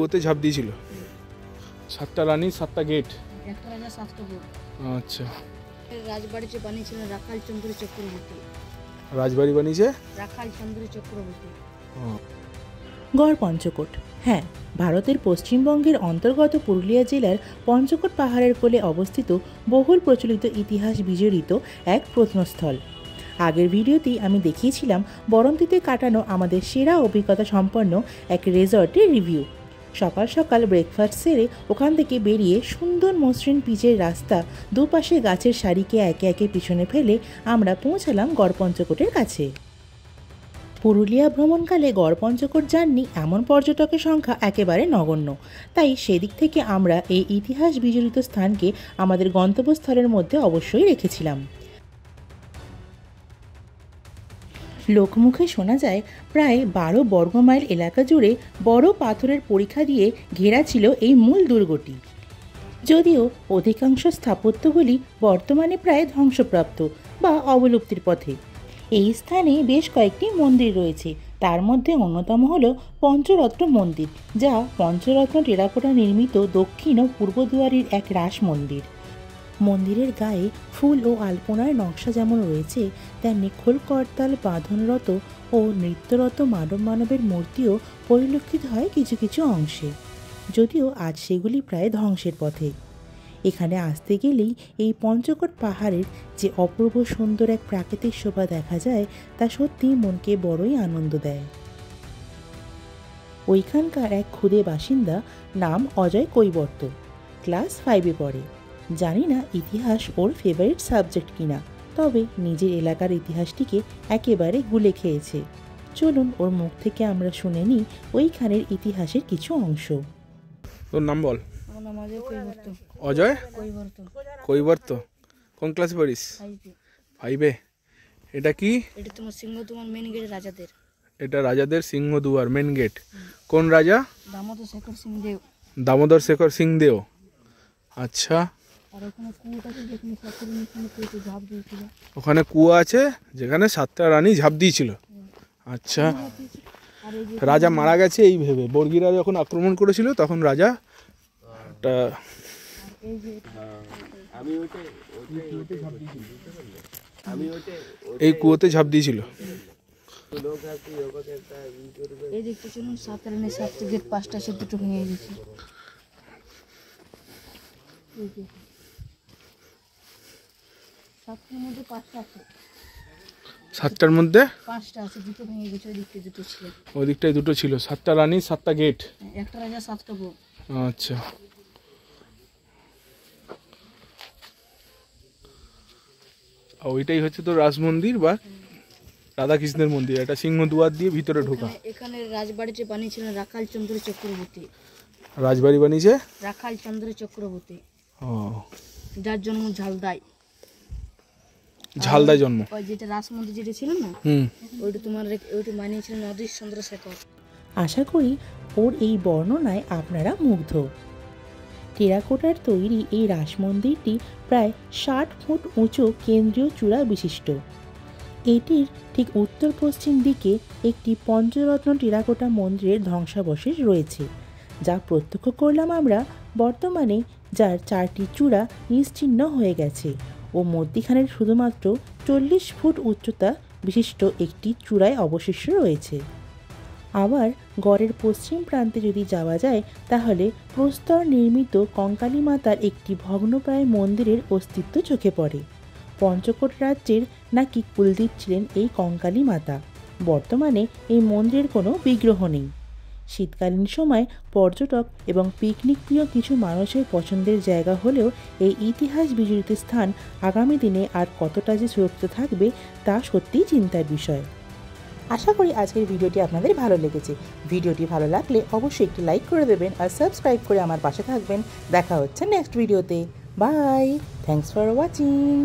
কুয়োতে ঝাঁপ দিয়েছিল। 7টা রানী 7টা গেট, একটা রাজা 7টা গেট। আচ্ছা, রাজবাড়িতে বানিয়েছিলেন রাখাল চন্দ্র চক্রবর্তী। রাজবাড়ি বানিয়েছে রাখাল চন্দ্র চক্রবর্তী। গড় পঞ্চকোট। হ্যাঁ, ভারতের পশ্চিমবঙ্গের অন্তর্গত পুরুলিয়া জেলার পঞ্চকোট পাহাড়ের কোলে অবস্থিত বহুল প্রচলিত ইতিহাস বিজড়িত এক প্রত্নস্থল। আগের ভিডিওতেই আমি দেখিয়েছিলাম বরন্তিতে কাটানো আমাদের সেরা অভিজ্ঞতা সম্পন্ন এক রিসর্টের রিভিউ। সকাল সকাল ব্রেকফাস্ট সেরে ওখান থেকে বেরিয়ে সুন্দর মসৃণ পিচের রাস্তা, দুপাশে গাছের সারিকে একে একে পিছনে ফেলে আমরা পৌঁছালাম গড় পঞ্চকোটের কাছে। পুরুলিয়া ভ্রমণকালে গড় পঞ্চকোট যাননি এমন পর্যটকের সংখ্যা একেবারে নগণ্য, তাই সেদিক থেকে আমরা এই ইতিহাস বিজড়িত স্থানকে আমাদের গন্তব্যস্থলের মধ্যে অবশ্যই রেখেছিলাম। লোকমুখে শোনা যায় প্রায় 12 বর্গমাইল এলাকা জুড়ে বড় পাথরের পরিখা দিয়ে ঘেরা ছিল এই মূল দুর্গটি। যদিও অধিকাংশ স্থাপত্যগুলি বর্তমানে প্রায় ধ্বংসপ্রাপ্ত বা অবলুপ্তির পথে। এই স্থানে বেশ কয়েকটি মন্দির রয়েছে, তার মধ্যে অন্যতম হল পঞ্চরত্ন মন্দির, যা পঞ্চরত্ন টেরাকোটা নির্মিত দক্ষিণ ও পূর্ব দুয়ারের এক রাস মন্দির। মন্দিরের গায়ে ফুল ও আলপনার নকশা যেমন রয়েছে, তেমনি খোল করতাল বাঁধনরত ও নৃত্যরত মানব মানবের মূর্তিও পরিলক্ষিত হয় কিছু কিছু অংশে, যদিও আজ সেগুলি প্রায় ধ্বংসের পথে। এখানে আসতে গেলেই এই পঞ্চকোট পাহাড়ের যে অপূর্ব সুন্দর এক প্রাকৃতিক শোভা দেখা যায়, তা সত্যিই মনকে বড়ই আনন্দ দেয়। ওইখানকার এক ক্ষুদে বাসিন্দা, নাম অজয় কৈবর্ত, ক্লাস 5-এ পড়ে। জানি না ইতিহাস ওর ফেভারিট সাবজেক্ট কিনা, তবে নিজের এলাকার ইতিহাসটিকে একেবারে গুলে খেয়েছে। চলুন ওর মুখ থেকে আমরা শুনে নিই ওইখানের ইতিহাসের কিছু অংশ। তোর নাম বল। আমার নাম অজয় কৈবর্ত। অজয় কৈবর্ত। কৈবর্ত। কোন ক্লাসে পড়িস? 5-এ। এটা কি? এটা তোমার সিংহদুয়ার মেন গেট রাজাদের। এটা রাজাদের সিংহদুয়ার মেন গেট। কোন রাজা? দামোদর শেখর সিং দেও। দামোদর শেখর সিং দেও। আচ্ছা, আর ওখানে কুয়োটা আছে যেখানে 7টা রানী কুয়োতে ঝাঁপ দিয়েছিল। ওখানে কুয়ো আছে যেখানে 7টা রানী ঝাঁপ দিয়েছিল। আচ্ছা, রাজা মারা গেছে এই ভেবে বর্গীরা যখন আক্রমণ করেছিল তখন রাজা এই কুয়োতে ঝাঁপ দিয়েছিল। এই দেখতে চলুন 7 রানী 7টা গেট, 5টা সে দুটো ভেঙে গেছে। 7টার মধ্যে 5টা আছে। 7টার মধ্যে 5টা আছে, দুটো ভেঙে গেছে। ওই দিকটা দুটো ছিল, ওই দিকটায় দুটো ছিল। 7টা রানী 7টা গেট। একটা রাজা 7টা বউ। আচ্ছা, ওইটাই হচ্ছে তো রাজ মন্দির বা রাধাকৃষ্ণের মন্দির। এটা সিংহদুয়ার দিয়ে ভিতরে ঢোকা। এখানে রাজবাড়িতে বানিয়েছিলেন রাখাল চন্দ্র চক্রবর্তী। রাজবাড়ি বানিয়েছে রাখাল চন্দ্র চক্রবর্তী, ও, যার জন্ম ঝালদায়। ঝালদায় জন্ম। ওই যেটা রাস মন্দির যেটা ছিল না, ওইটা তোমার ওইটা বানিয়েছিলেন অধীর চন্দ্র শেখর। আশা করি ওর এই বর্ণনায় আপনারা মুগ্ধ। টেরাকোটার তৈরি এই রাস মন্দিরটি প্রায় 60 ফুট উঁচু কেন্দ্রীয় চূড়া বিশিষ্ট। এটির ঠিক উত্তর পশ্চিম দিকে একটি পঞ্চরত্ন টেরাকোটা মন্দিরের ধ্বংসাবশেষ রয়েছে, যা প্রত্যক্ষ করলাম আমরা। বর্তমানে যার 4টি চূড়া নিশ্চিহ্ন হয়ে গেছে ও মধ্যিখানের শুধুমাত্র 40 ফুট উচ্চতা বিশিষ্ট একটি চূড়ায় অবশিষ্ট রয়েছে। আবার গড়ের পশ্চিম প্রান্তে যদি যাওয়া যায়, তাহলে প্রস্তর নির্মিত কঙ্কালী মাতার একটি ভগ্নপ্রায় মন্দিরের অস্তিত্ব চোখে পড়ে। পঞ্চকোট রাজ্যের নাকি কুলদীপ ছিলেন এই কঙ্কালী মাতা। বর্তমানে এই মন্দিরের কোনো বিগ্রহ নেই। শীতকালীন সময় পর্যটক এবং পিকনিক প্রিয় কিছু মানুষের পছন্দের জায়গা হলেও এই ইতিহাস বিজড়িত স্থান আগামী দিনে আর কতটা যে সুরক্ষিত থাকবে তা সত্যিই চিন্তার বিষয়। আশা করি আজকের ভিডিওটি আপনাদের ভালো লেগেছে। ভিডিওটি ভালো লাগলে অবশ্যই একটি লাইক করে দেবেন আর সাবস্ক্রাইব করে আমার পাশে থাকবেন। দেখা হচ্ছে নেক্সট ভিডিওতে। Bye, thanks for watching.